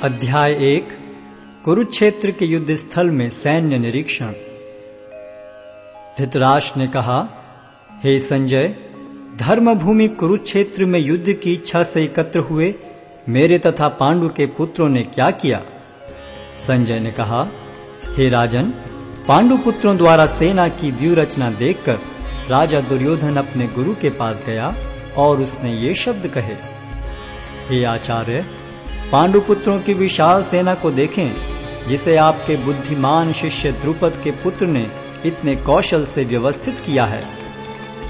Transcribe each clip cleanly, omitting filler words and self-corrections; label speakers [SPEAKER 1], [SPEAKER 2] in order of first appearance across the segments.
[SPEAKER 1] अध्याय 1 कुरुक्षेत्र के युद्ध स्थल में सैन्य निरीक्षण। धृतराष्ट्र ने कहा, हे संजय, धर्मभूमि कुरुक्षेत्र में युद्ध की इच्छा से एकत्र हुए मेरे तथा पांडु के पुत्रों ने क्या किया? संजय ने कहा, हे राजन, पांडु पुत्रों द्वारा सेना की व्यूह रचना देखकर राजा दुर्योधन अपने गुरु के पास गया और उसने ये शब्द कहे, हे आचार्य, पांडु पुत्रों की विशाल सेना को देखें, जिसे आपके बुद्धिमान शिष्य द्रुपद के पुत्र ने इतने कौशल से व्यवस्थित किया है।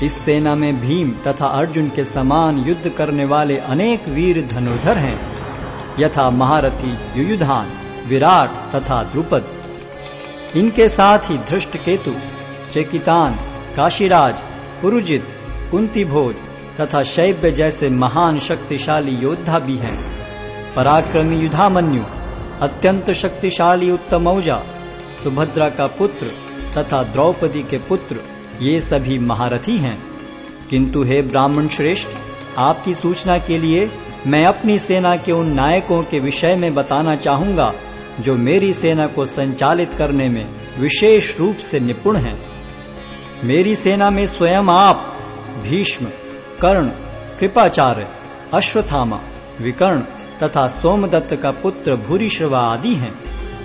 [SPEAKER 1] इस सेना में भीम तथा अर्जुन के समान युद्ध करने वाले अनेक वीर धनुर्धर हैं, यथा महारथी युयुधान, विराट तथा द्रुपद। इनके साथ ही धृष्टकेतु, चेकितान, काशीराज, पुरुजित, कुंतीभोज तथा शैब्य जैसे महान शक्तिशाली योद्धा भी हैं। पराक्रमी युधामन्यु, अत्यंत शक्तिशाली उत्तमौजा, सुभद्रा का पुत्र तथा द्रौपदी के पुत्र, ये सभी महारथी हैं। किंतु हे ब्राह्मण श्रेष्ठ, आपकी सूचना के लिए मैं अपनी सेना के उन नायकों के विषय में बताना चाहूंगा जो मेरी सेना को संचालित करने में विशेष रूप से निपुण हैं। मेरी सेना में स्वयं आप, भीष्म, कर्ण, कृपाचार्य, अश्वत्थामा, विकर्ण तथा सोमदत्त का पुत्र भूरिश्रवा आदि हैं,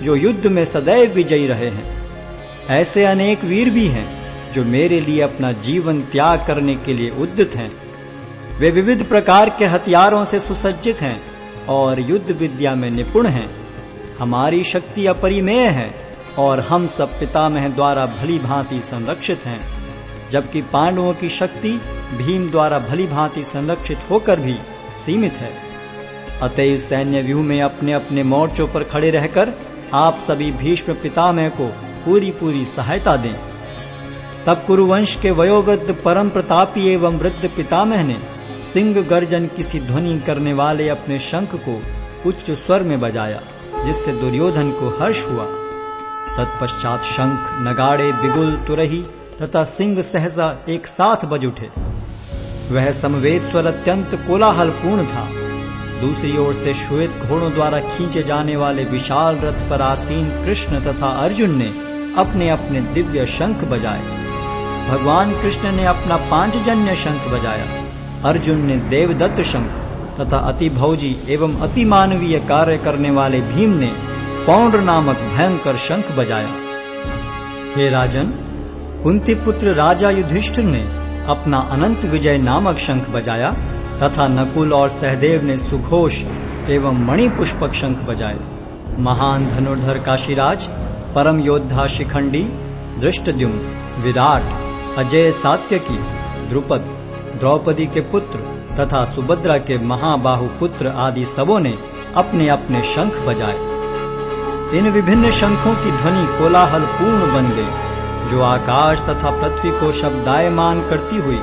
[SPEAKER 1] जो युद्ध में सदैव विजयी रहे हैं। ऐसे अनेक वीर भी हैं जो मेरे लिए अपना जीवन त्याग करने के लिए उद्यत हैं। वे विविध प्रकार के हथियारों से सुसज्जित हैं और युद्ध विद्या में निपुण हैं। हमारी शक्ति अपरिमेय है और हम सब पितामह द्वारा भली भांति संरक्षित हैं, जबकि पांडवों की शक्ति भीम द्वारा भली भांति संरक्षित होकर भी सीमित है। अतएव सैन्य व्यूह में अपने अपने मोर्चों पर खड़े रहकर आप सभी भीष्म पितामह को पूरी सहायता दें। तब कुरुवंश के वयोवृद्ध परम प्रतापी एवं वृद्ध पितामह ने सिंह गर्जन किसी ध्वनि करने वाले अपने शंख को उच्च स्वर में बजाया, जिससे दुर्योधन को हर्ष हुआ। तत्पश्चात शंख, नगाड़े, बिगुल, तुरही तथा सिंह सहसा एक साथ बज उठे। वह समवेत स्वर अत्यंत कोलाहलपूर्ण था। दूसरी ओर से श्वेत घोड़ों द्वारा खींचे जाने वाले विशाल रथ पर आसीन कृष्ण तथा अर्जुन ने अपने अपने दिव्य शंख बजाए। भगवान कृष्ण ने अपना पांचजन्य शंख बजाया, अर्जुन ने देवदत्त शंख तथा अति भौजी एवं अति मानवीय कार्य करने वाले भीम ने पौंड्र नामक भयंकर शंख बजाया। हे राजन, कुंती पुत्र राजा युधिष्ठिर ने अपना अनंत विजय नामक शंख बजाया तथा नकुल और सहदेव ने सुघोष एवं मणिपुष्पक शंख बजाए। महान धनुर्धर काशीराज, परम योद्धा शिखंडी, धृष्टद्युम्न, विराट, अजय सात्यकी, द्रुपद, द्रौपदी के पुत्र तथा सुभद्रा के महाबाहु पुत्र आदि सबों ने अपने अपने शंख बजाए। इन विभिन्न शंखों की ध्वनि कोलाहल पूर्ण बन गई, जो आकाश तथा पृथ्वी को शब्दायमान करती हुई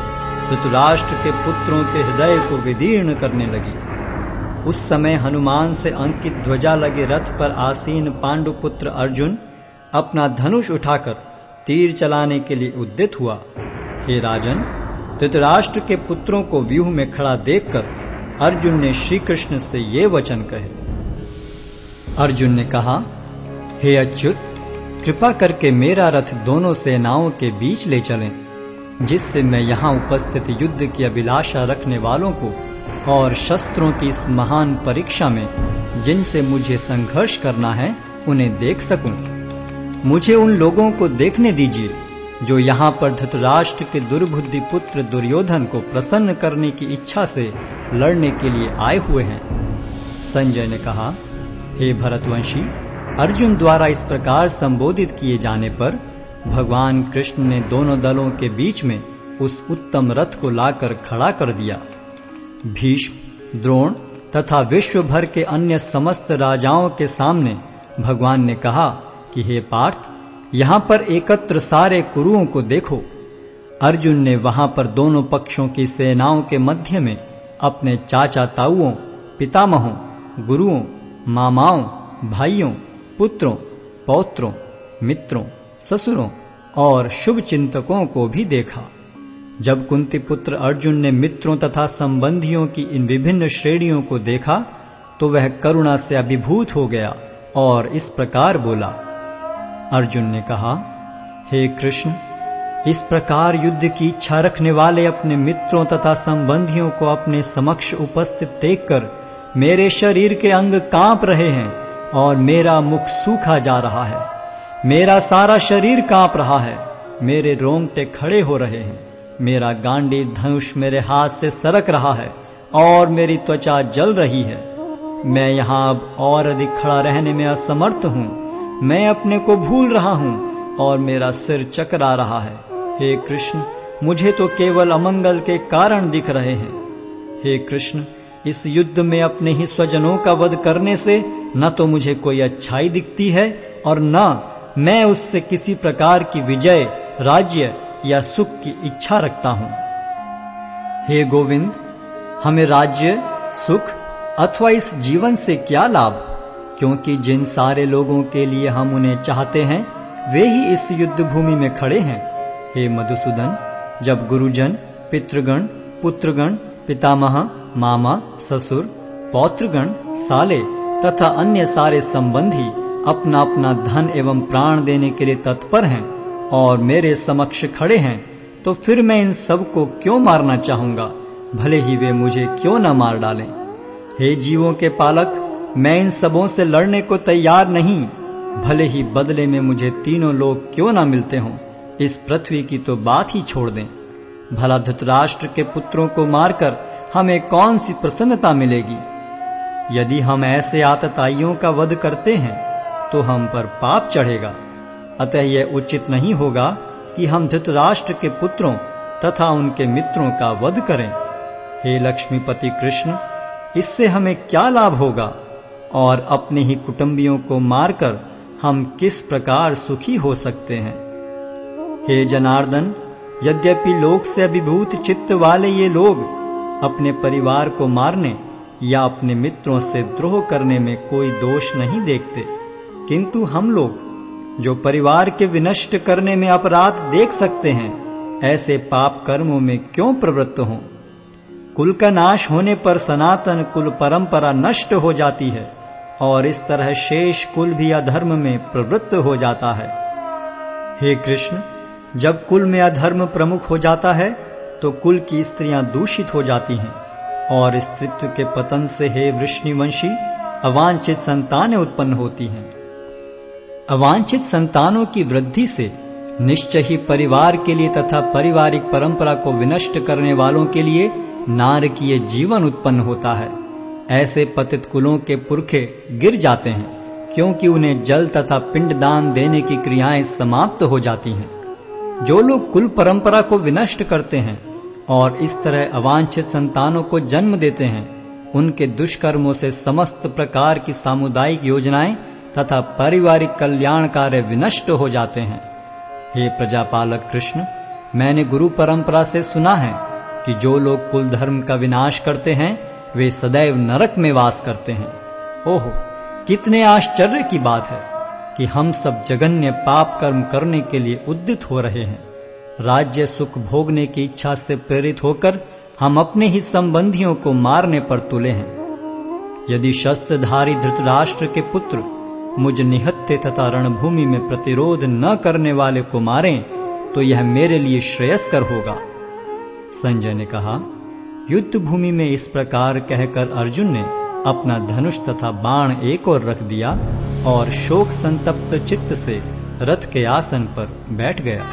[SPEAKER 1] धृतराष्ट्र के पुत्रों के हृदय को विदीर्ण करने लगी। उस समय हनुमान से अंकित ध्वजा लगे रथ पर आसीन पांडु पुत्र अर्जुन अपना धनुष उठाकर तीर चलाने के लिए उद्यत हुआ। हे राजन, धृतराष्ट्र के पुत्रों को व्यूह में खड़ा देखकर अर्जुन ने श्री कृष्ण से ये वचन कहे। अर्जुन ने कहा, हे अच्युत, कृपा करके मेरा रथ दोनों सेनाओं के बीच ले चलें, जिससे मैं यहां उपस्थित युद्ध की अभिलाषा रखने वालों को और शस्त्रों की इस महान परीक्षा में जिनसे मुझे संघर्ष करना है उन्हें देख सकूं। मुझे उन लोगों को देखने दीजिए जो यहां पर धृतराष्ट्र के दुर्बुद्धि पुत्र दुर्योधन को प्रसन्न करने की इच्छा से लड़ने के लिए आए हुए हैं। संजय ने कहा, हे भरतवंशी, अर्जुन द्वारा इस प्रकार संबोधित किए जाने पर भगवान कृष्ण ने दोनों दलों के बीच में उस उत्तम रथ को लाकर खड़ा कर दिया। भीष्म, द्रोण तथा विश्व भर के अन्य समस्त राजाओं के सामने भगवान ने कहा कि हे पार्थ, यहां पर एकत्र सारे कुरुओं को देखो। अर्जुन ने वहां पर दोनों पक्षों की सेनाओं के मध्य में अपने चाचा ताऊओं, पितामहों, गुरुओं, मामाओं, भाइयों, पुत्रों, पौत्रों, मित्रों, ससुरों और शुभ चिंतकों को भी देखा। जब कुंती पुत्र अर्जुन ने मित्रों तथा संबंधियों की इन विभिन्न श्रेणियों को देखा तो वह करुणा से अभिभूत हो गया और इस प्रकार बोला। अर्जुन ने कहा, हे कृष्ण, इस प्रकार युद्ध की इच्छा रखने वाले अपने मित्रों तथा संबंधियों को अपने समक्ष उपस्थित देखकर मेरे शरीर के अंग कांप रहे हैं और मेरा मुख सूखा जा रहा है। मेरा सारा शरीर कांप रहा है, मेरे रोंगटे खड़े हो रहे हैं, मेरा गांडीव धनुष मेरे हाथ से सरक रहा है और मेरी त्वचा जल रही है। मैं यहां अब और अधिक खड़ा रहने में असमर्थ हूं। मैं अपने को भूल रहा हूं और मेरा सिर चकरा रहा है। हे कृष्ण, मुझे तो केवल अमंगल के कारण दिख रहे हैं। हे कृष्ण, इस युद्ध में अपने ही स्वजनों का वध करने से न तो मुझे कोई अच्छाई दिखती है और न मैं उससे किसी प्रकार की विजय, राज्य या सुख की इच्छा रखता हूं। हे गोविंद, हमें राज्य, सुख अथवा इस जीवन से क्या लाभ, क्योंकि जिन सारे लोगों के लिए हम उन्हें चाहते हैं वे ही इस युद्ध भूमि में खड़े हैं। हे मधुसूदन, जब गुरुजन, पितृगण, पुत्रगण, पितामह, मामा, ससुर, पौत्रगण, साले तथा अन्य सारे संबंधी अपना अपना धन एवं प्राण देने के लिए तत्पर हैं और मेरे समक्ष खड़े हैं, तो फिर मैं इन सब को क्यों मारना चाहूंगा, भले ही वे मुझे क्यों न मार डालें। हे जीवों के पालक, मैं इन सबों से लड़ने को तैयार नहीं, भले ही बदले में मुझे तीनों लोग क्यों न मिलते हों। इस पृथ्वी की तो बात ही छोड़ दें। भला धृतराष्ट्र के पुत्रों को मारकर हमें कौन सी प्रसन्नता मिलेगी। यदि हम ऐसे आतताइयों का वध करते हैं तो हम पर पाप चढ़ेगा। अतः यह उचित नहीं होगा कि हम धृतराष्ट्र के पुत्रों तथा उनके मित्रों का वध करें। हे लक्ष्मीपति कृष्ण, इससे हमें क्या लाभ होगा और अपने ही कुटुंबियों को मारकर हम किस प्रकार सुखी हो सकते हैं। हे जनार्दन, यद्यपि लोक से अभिभूत चित्त वाले ये लोग अपने परिवार को मारने या अपने मित्रों से द्रोह करने में कोई दोष नहीं देखते, किंतु हम लोग जो परिवार के विनष्ट करने में अपराध देख सकते हैं, ऐसे पाप कर्मों में क्यों प्रवृत्त हों। कुल का नाश होने पर सनातन कुल परंपरा नष्ट हो जाती है और इस तरह शेष कुल भी अधर्म में प्रवृत्त हो जाता है। हे कृष्ण, जब कुल में अधर्म प्रमुख हो जाता है तो कुल की स्त्रियां दूषित हो जाती हैं और स्त्रीत्व के पतन से हे वृष्णिवंशी अवांछित संतानें उत्पन्न होती हैं। अवांछित संतानों की वृद्धि से निश्चय ही परिवार के लिए तथा पारिवारिक परंपरा को विनष्ट करने वालों के लिए नारकीय जीवन उत्पन्न होता है। ऐसे पतित कुलों के पुरखे गिर जाते हैं, क्योंकि उन्हें जल तथा पिंडदान देने की क्रियाएं समाप्त हो जाती हैं। जो लोग कुल परंपरा को विनष्ट करते हैं और इस तरह अवांछित संतानों को जन्म देते हैं, उनके दुष्कर्मों से समस्त प्रकार की सामुदायिक योजनाएं तथा पारिवारिक कल्याण कार्य विनष्ट हो जाते हैं। हे प्रजापालक कृष्ण, मैंने गुरु परंपरा से सुना है कि जो लोग कुल धर्म का विनाश करते हैं वे सदैव नरक में वास करते हैं। ओहो, कितने आश्चर्य की बात है कि हम सब जघन्य पाप कर्म करने के लिए उद्यत हो रहे हैं। राज्य सुख भोगने की इच्छा से प्रेरित होकर हम अपने ही संबंधियों को मारने पर तुले हैं। यदि शस्त्रधारी धृतराष्ट्र के पुत्र मुझ निहत्थे तथा रणभूमि में प्रतिरोध न करने वाले को मारें तो यह मेरे लिए श्रेयस्कर होगा। संजय ने कहा, युद्ध भूमि में इस प्रकार कहकर अर्जुन ने अपना धनुष तथा बाण एक ओर रख दिया और शोक संतप्त चित्त से रथ के आसन पर बैठ गया।